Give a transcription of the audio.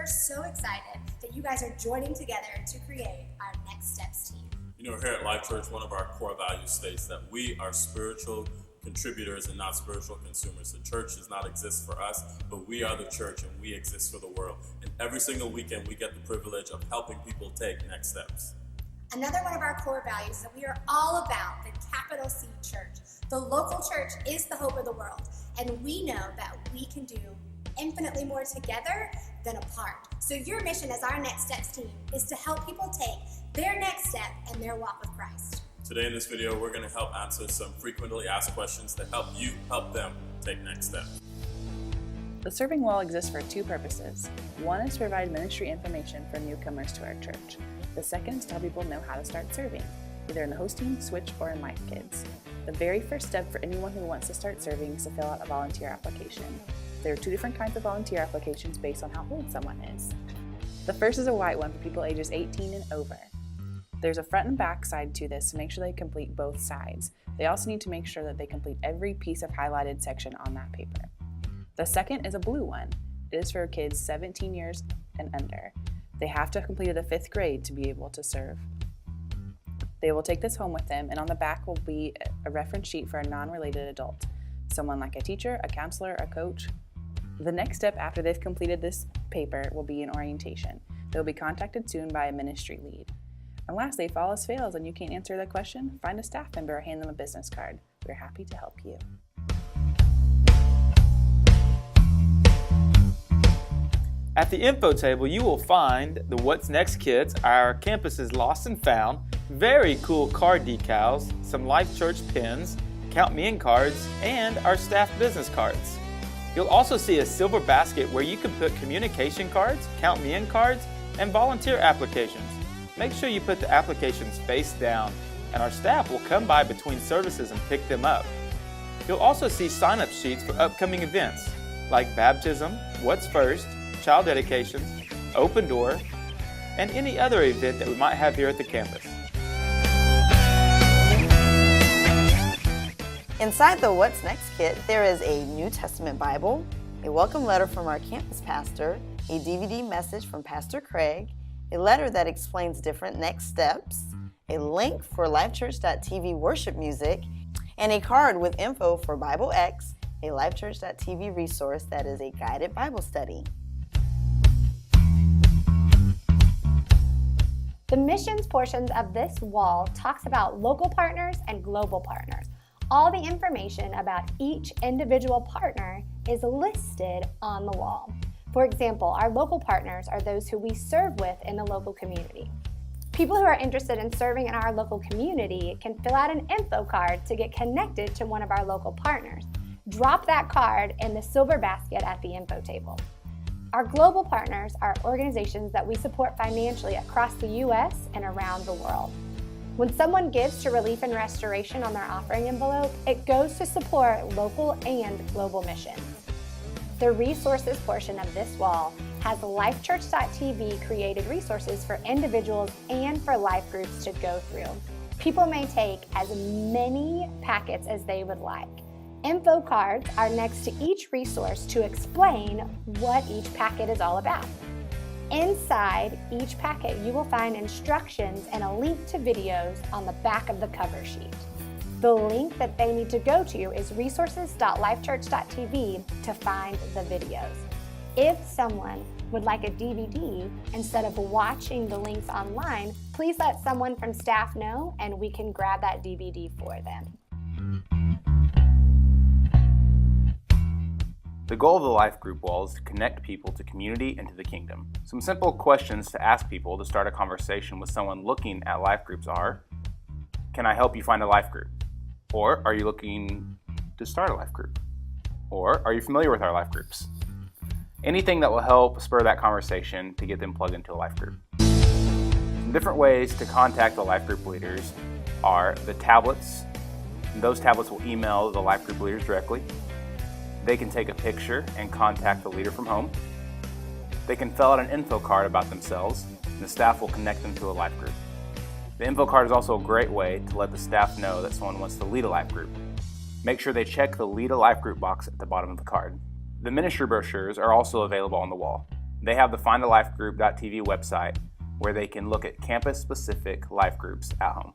are so excited that you guys are joining together to create our Next Steps team. You know, here at Life Church, one of our core values states that we are spiritual contributors and not spiritual consumers. The church does not exist for us, but we are the church and we exist for the world. And every single weekend we get the privilege of helping people take next steps. Another one of our core values is that we are all about the capital C church. The local church is the hope of the world, and we know that we can do infinitely more together than apart. So your mission as our Next Steps team is to help people take their next step in their walk with Christ. Today in this video, we're going to help answer some frequently asked questions to help you help them take next steps. The serving wall exists for two purposes. One is to provide ministry information for newcomers to our church. The second is to help people know how to start serving, either in the hosting, switch, or in Life Kids. The very first step for anyone who wants to start serving is to fill out a volunteer application. There are two different kinds of volunteer applications based on how old someone is. The first is a white one for people ages 18 and over. There's a front and back side to this to make sure they complete both sides. They also need to make sure that they complete every piece of highlighted section on that paper. The second is a blue one. It is for kids 17 years and under. They have to have completed the 5th grade to be able to serve. They will take this home with them, and on the back will be a reference sheet for a non-related adult, someone like a teacher, a counselor, a coach. The next step after they've completed this paper will be an orientation. They will be contacted soon by a ministry lead. And lastly, if all else fails and you can't answer the question, find a staff member or hand them a business card. We're happy to help you. At the info table, you will find the What's Next kits, our campus's lost and found, very cool card decals, some Life Church pins, Count Me In cards, and our staff business cards. You'll also see a silver basket where you can put communication cards, Count Me In cards, and volunteer applications. Make sure you put the applications face down, and our staff will come by between services and pick them up. You'll also see sign-up sheets for upcoming events, like baptism, What's First, child dedications, open door, and any other event that we might have here at the campus. Inside the What's Next kit, there is a New Testament Bible, a welcome letter from our campus pastor, a DVD message from Pastor Craig, a letter that explains different next steps, a link for LifeChurch.tv worship music, and a card with info for Bible X, a LifeChurch.tv resource that is a guided Bible study. The missions portions of this wall talks about local partners and global partners. All the information about each individual partner is listed on the wall. For example, our local partners are those who we serve with in the local community. People who are interested in serving in our local community can fill out an info card to get connected to one of our local partners. Drop that card in the silver basket at the info table. Our global partners are organizations that we support financially across the U.S. and around the world. When someone gives to Relief and Restoration on their offering envelope, it goes to support local and global missions. The resources portion of this wall has LifeChurch.tv created resources for individuals and for life groups to go through. People may take as many packets as they would like. Info cards are next to each resource to explain what each packet is all about. Inside each packet, you will find instructions and a link to videos on the back of the cover sheet. The link that they need to go to is resources.lifechurch.tv to find the videos. If someone would like a DVD instead of watching the links online, please let someone from staff know and we can grab that DVD for them. The goal of the Life Group Wall is to connect people to community and to the kingdom. Some simple questions to ask people to start a conversation with someone looking at life groups are, can I help you find a life group? Or are you looking to start a life group? Or are you familiar with our life groups? Anything that will help spur that conversation to get them plugged into a life group. Some different ways to contact the life group leaders are the tablets. Those tablets will email the life group leaders directly. They can take a picture and contact the leader from home. They can fill out an info card about themselves, and the staff will connect them to a life group. The info card is also a great way to let the staff know that someone wants to lead a life group. Make sure they check the Lead a Life Group box at the bottom of the card. The ministry brochures are also available on the wall. They have the findalifegroup.tv website where they can look at campus-specific life groups at home.